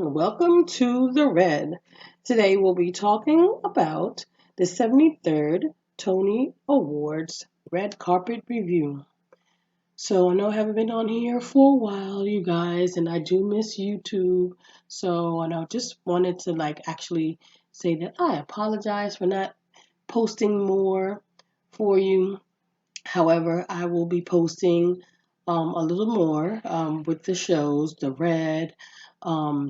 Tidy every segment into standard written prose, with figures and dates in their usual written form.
Welcome to the Red. Today we'll be talking about the 73rd Tony Awards Red Carpet Review. So I know I haven't been on here for a while, you guys, and I do miss YouTube. So and I just wanted to actually say that I apologize for not posting more for you. However, I will be posting a little more with the shows, The Red,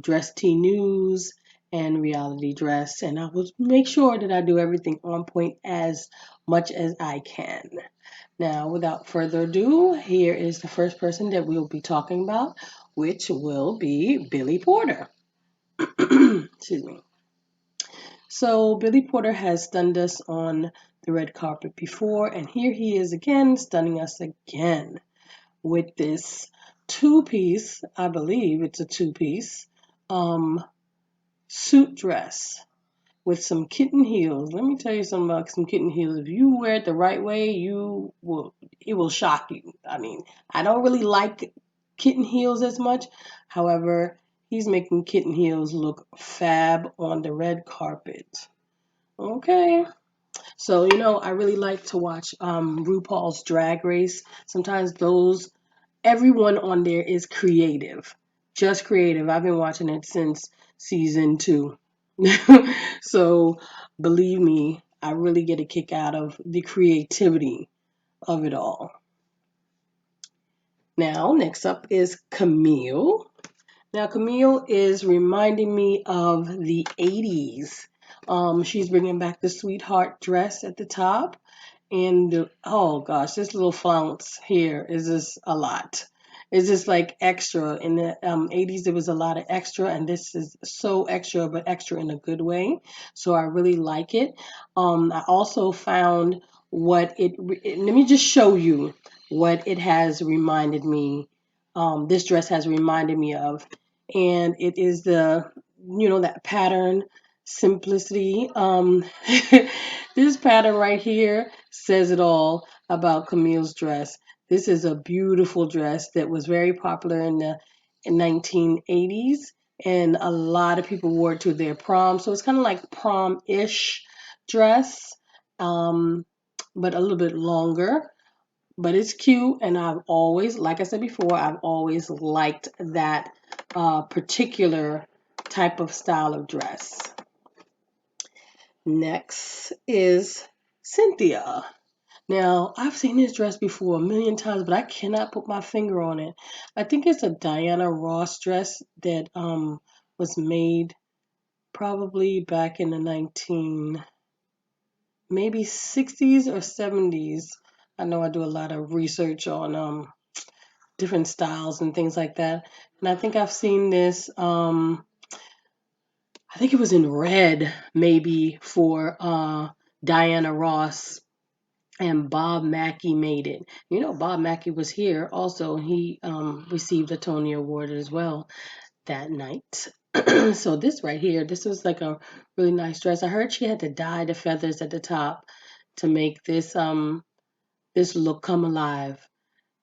Dress Tea News, and Reality Dress. And I will make sure that I do everything on point as much as I can. Now, without further ado, here is the first person that we'll be talking about, which will be Billy Porter. Excuse me. So, Billy Porter has stunned us on the red carpet before, and here he is again, stunning us again with this two-piece, I believe it's a two-piece, um, suit dress with some kitten heels. Let me tell you something about some kitten heels. If you wear it the right way, it will shock you. I mean, I don't really like kitten heels as much. However, he's making kitten heels look fab on the red carpet. Okay. So, I really like to watch RuPaul's Drag Race. Sometimes everyone on there is creative, just creative. I've been watching it since season 2. So, believe me, I really get a kick out of the creativity of it all. Now, next up is Camille. Now, Camille is reminding me of the 80s. She's bringing back the sweetheart dress at the top. And oh gosh, this little flounce here is just a lot. It's just like extra. In the 80s, there was a lot of extra, and this is so extra, but extra in a good way. So I really like it. I also found let me just show you what it has reminded me. This dress has reminded me of, and it is that pattern simplicity. This pattern right here says it all about Camille's dress. This is a beautiful dress that was very popular in the 1980s, and a lot of people wore it to their prom. So it's kind of like prom-ish dress, um, but a little bit longer. But it's cute, and I've always, like I said before, I've always liked that particular type of style of dress. Next is Cynthia. Now, I've seen this dress before a million times, but I cannot put my finger on it. I think it's a Diana Ross dress that was made probably back in the maybe 60s or 70s. I know I do a lot of research on different styles and things like that. And I think I've seen this I think it was in red maybe for Diana Ross, and Bob Mackie made it. Bob Mackie was here also. He received a Tony Award as well that night. So this right here, this was like a really nice dress. I heard she had to dye the feathers at the top to make this look come alive.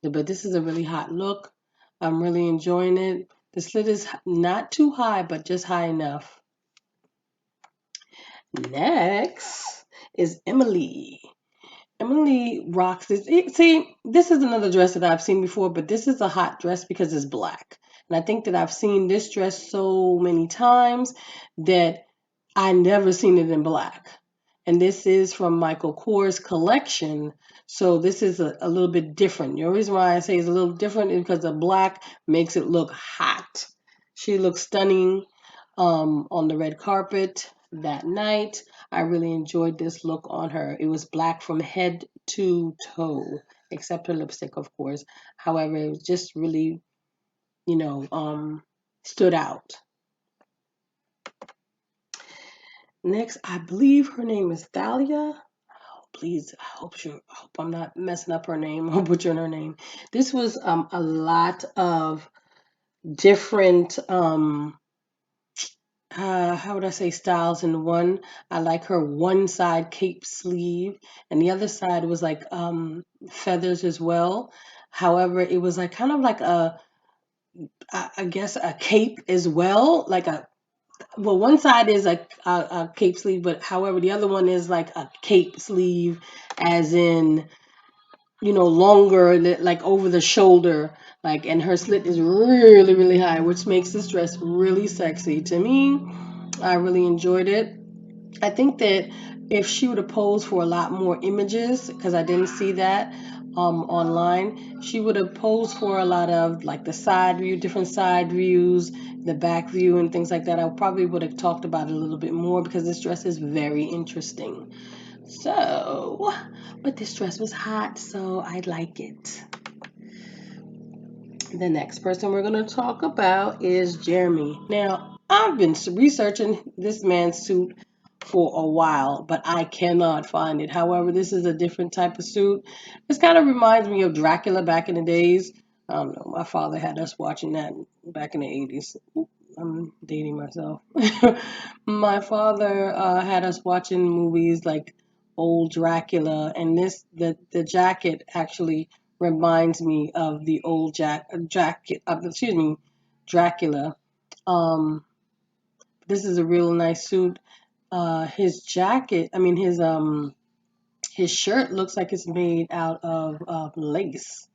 But this is a really hot look. I'm really enjoying it. The slit is not too high, but just high enough. Next is Emily. Emily rocks this. See, this is another dress that I've seen before, but this is a hot dress because it's black. And I think that I've seen this dress so many times that I never seen it in black. And this is from Michael Kors collection. So this is a little bit different. The reason why I say it's a little different is because the black makes it look hot. She looks stunning on the red carpet that night. I really enjoyed this look on her. It was black from head to toe, except her lipstick, of course. However, it was just really, stood out. Next, I believe her name is Thalia. Oh, please, I hope I'm not messing up her name or butchering her name. This was a lot of different how would I say styles in one. I like her one side cape sleeve, and the other side was like feathers as well. However, it was like kind of like a I guess a cape as well, like a well, one side is a cape sleeve, but however, the other one is like a cape sleeve, as in, longer, like over the shoulder, like, and her slit is really, really high, which makes this dress really sexy. To me, I really enjoyed it. I think that if she would have posed for a lot more images, because I didn't see that online, she would have posed for a lot of like the side view, different side views, the back view, and things like that. I probably would have talked about it a little bit more because this dress is very interesting. So, but this dress was hot, so I like it. The next person we're going to talk about is Jeremy. Now, I've been researching this man's suit for a while, but I cannot find it. However, this is a different type of suit. This kind of reminds me of Dracula back in the days. I don't know. My father had us watching that back in the 80s. I'm dating myself. My father had us watching movies like old Dracula, and the jacket actually reminds me of the old jacket. Excuse me, Dracula. Um, this is a real nice suit. His jacket, I mean his shirt looks like it's made out of lace.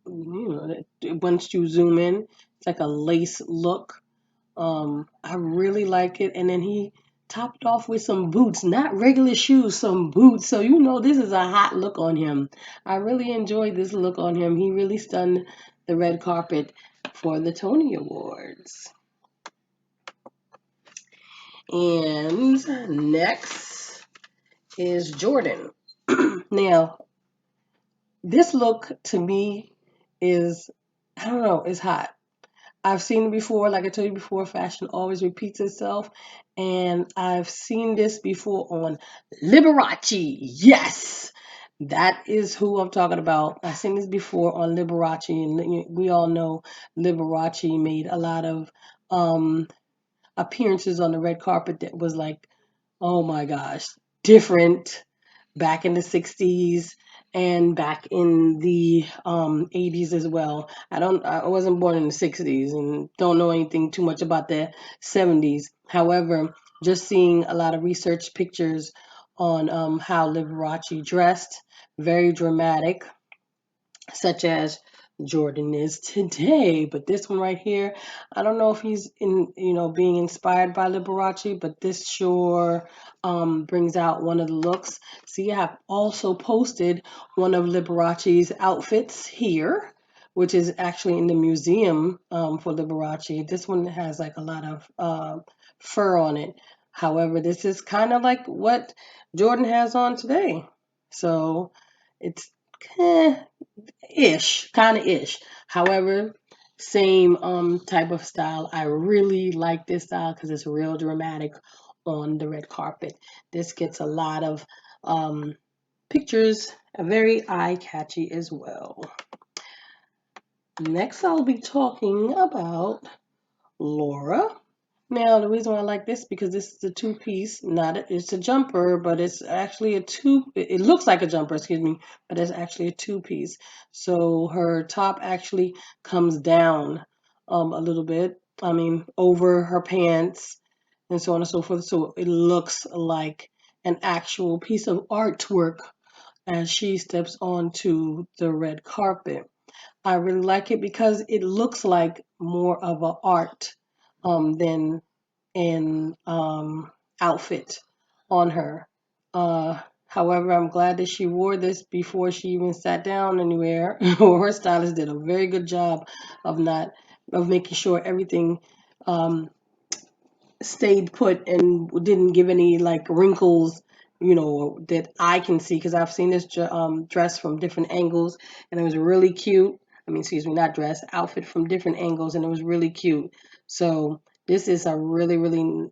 Once you zoom in, it's like a lace look. I really like it. And then he topped off with some boots, not regular shoes, some boots. So this is a hot look on him. I really enjoyed this look on him. He really stunned the red carpet for the Tony Awards. And next is Jordan. Now, this look to me is, I don't know, it's hot. I've seen it before. Like I told you before, fashion always repeats itself. And I've seen this before on Liberace. Yes, that is who I'm talking about. I've seen this before on Liberace. And we all know Liberace made a lot of um, appearances on the red carpet that was like, oh my gosh, different back in the 60s and back in the 80s as well. I wasn't born in the 60s and don't know anything too much about the 70s. However, just seeing a lot of research pictures on how Liberace dressed, very dramatic, such as Jordan is today. But this one right here, I don't know if he's being inspired by Liberace, but this sure brings out one of the looks. See, I have also posted one of Liberace's outfits here, which is actually in the museum for Liberace. This one has like a lot of fur on it. However, this is kind of like what Jordan has on today. So it's eh, kind of ish. However, same type of style. I really like this style because it's real dramatic on the red carpet. This gets a lot of pictures, very eye catchy as well. Next, I'll be talking about Laura. Now, the reason why I like this because this is a two-piece, it's a jumper, but it's actually it looks like a jumper, excuse me, but it's actually a two-piece. So her top actually comes down a little bit, I mean, over her pants and so on and so forth. So it looks like an actual piece of artwork as she steps onto the red carpet. I really like it because it looks like more of an art than an outfit on her. However, I'm glad that she wore this before she even sat down anywhere. Her stylist did a very good job of not of making sure everything um, stayed put and didn't give any like wrinkles, that I can see because I've seen this dress from different angles and it was really cute. I mean, excuse me, not dress, outfit from different angles and it was really cute. So this is a really, really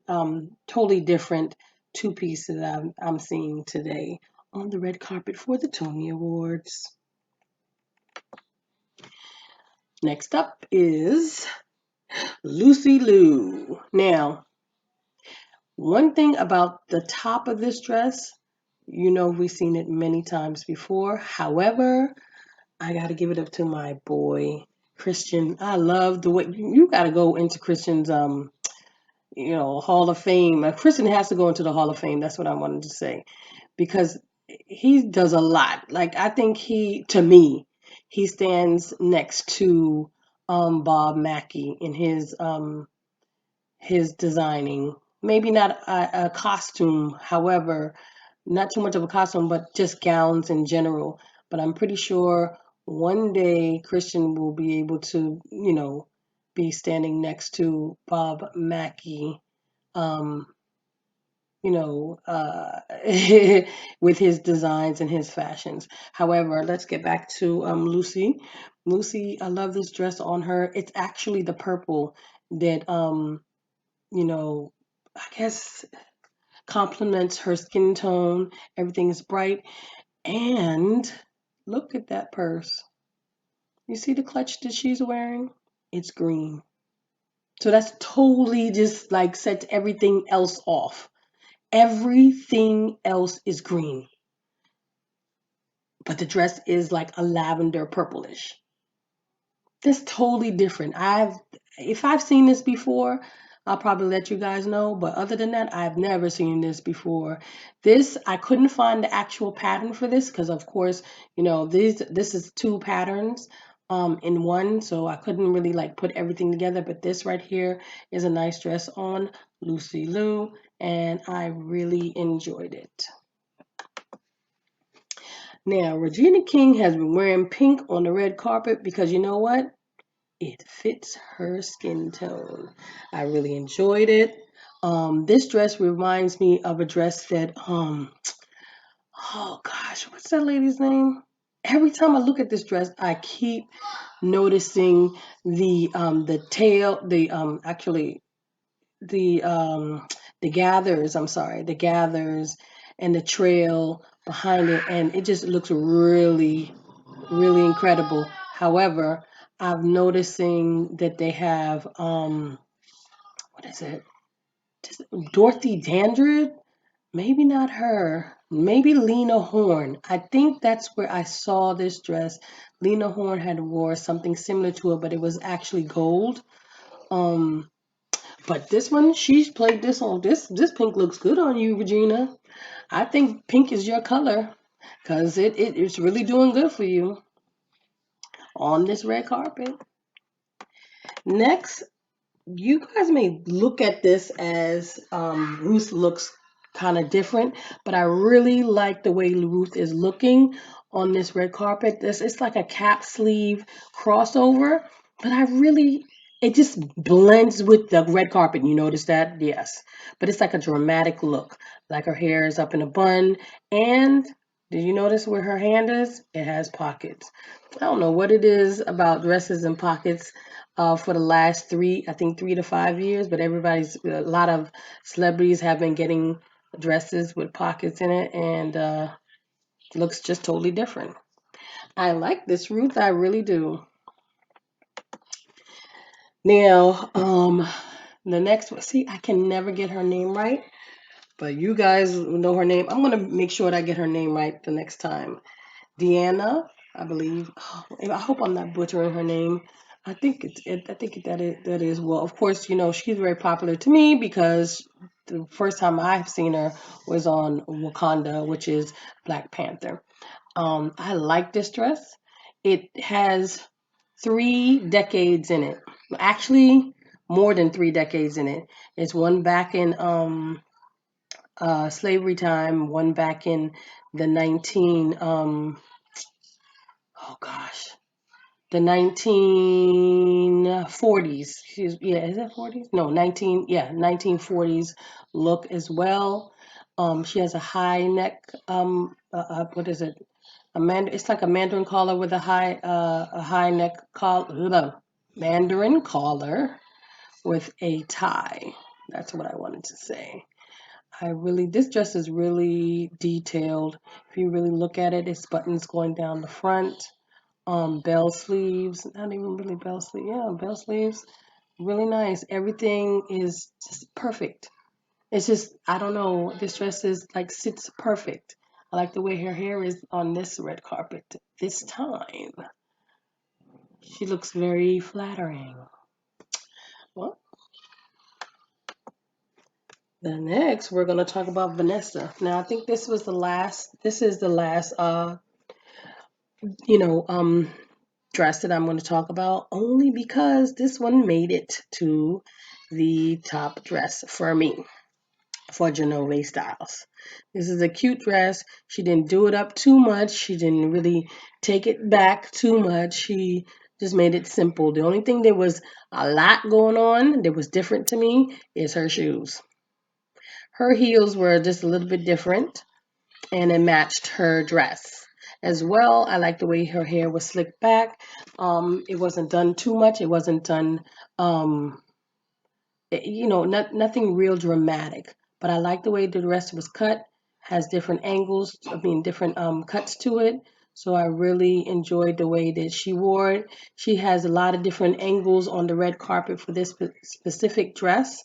totally different two piece that I'm seeing today on the red carpet for the Tony Awards. Next up is Lucy Liu. Now, one thing about the top of this dress, we've seen it many times before. However, I got to give it up to my boy Christian, I love the way you got to go into Christian's Hall of Fame. Christian has to go into the Hall of Fame. That's what I wanted to say because he does a lot. Like I think to me, he stands next to Bob Mackie in his designing. Maybe not a costume, however, not too much of a costume, but just gowns in general. But I'm pretty sure one day Christian will be able to, be standing next to Bob Mackie, um, you know, uh, with his designs and his fashions. However, let's get back to Lucy. Lucy, I love this dress on her. It's actually the purple that, I guess complements her skin tone. Everything is bright. And look at that purse. You see the clutch that she's wearing? It's green. So that's totally just like sets everything else off. Everything else is green, but the dress is like a lavender purplish. That's totally different. If I've seen this before, I'll probably let you guys know. But other than that, I've never seen this before. This I couldn't find the actual pattern for this because, of course, this is two patterns in one, so I couldn't really like put everything together. But this right here is a nice dress on Lucy Liu, and I really enjoyed it. Now, Regina King has been wearing pink on the red carpet because you know what? It fits her skin tone. I really enjoyed it. This dress reminds me of a dress that oh gosh, what's that lady's name? Every time I look at this dress, I keep noticing the tail, the the gathers. I'm sorry, the gathers and the trail behind it, and it just looks really, really incredible. However, I'm noticing that they have what is it? Just Dorothy Dandridge? Maybe not her. Maybe Lena Horne. I think that's where I saw this dress. Lena Horne had wore something similar to it, but it was actually gold. Um, but this one, she's played this on this pink looks good on you, Regina. I think pink is your color because it's really doing good for you on this red carpet. Next, you guys may look at this as Ruth looks kind of different, but I really like the way Ruth is looking on this red carpet. It's like a cap sleeve crossover, but it just blends with the red carpet. You notice that? Yes. But it's like a dramatic look. Like her hair is up in a bun. And did you notice where her hand is? It has pockets. I don't know what it is about dresses and pockets for the last I think 3 to 5 years, but a lot of celebrities have been getting dresses with pockets in it and looks just totally different. I like this Ruth, I really do. Now, the next one, see, I can never get her name right, but you guys know her name. I'm gonna make sure that I get her name right the next time. Deanna, I believe. Oh, I hope I'm not butchering her name. I think that is well. Of course, she's very popular to me because the first time I've seen her was on Wakanda, which is Black Panther. I like this dress. It has 3 decades in it. Actually, more than 3 decades in it. It's one back in slavery time, one back in the 19 oh gosh, the 1940s. Yeah, is it 40s? No, 1940s look as well. She has a high neck. What is it? It's like a mandarin collar with a high neck collar. Mandarin collar with a tie. That's what I wanted to say. This dress is really detailed. If you really look at it, it's buttons going down the front, bell sleeves, not even really bell sleeves. Yeah, bell sleeves, really nice. Everything is just perfect. It's just, I don't know, this dress is like sits perfect. I like the way her hair is on this red carpet this time. She looks very flattering. Well, the next we're gonna talk about Vanessa. Now I think this is the last you know, dress that I'm gonna talk about only because this one made it to the top dress for me for Juhnnova Styles. This is a cute dress. She didn't do it up too much. She didn't really take it back too much. She just made it simple. The only thing there was a lot going on that was different to me is her shoes. Her heels were just a little bit different and it matched her dress. As well, I like the way her hair was slicked back. It wasn't done too much. It wasn't done um, nothing real dramatic. But I like the way the dress was cut, has different angles, different cuts to it. So I really enjoyed the way that she wore it. She has a lot of different angles on the red carpet for this specific dress.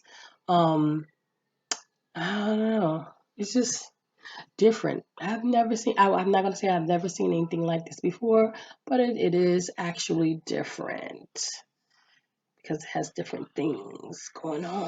Um, I don't know. It's just different. I'm not going to say I've never seen anything like this before, but it is actually different because it has different things going on.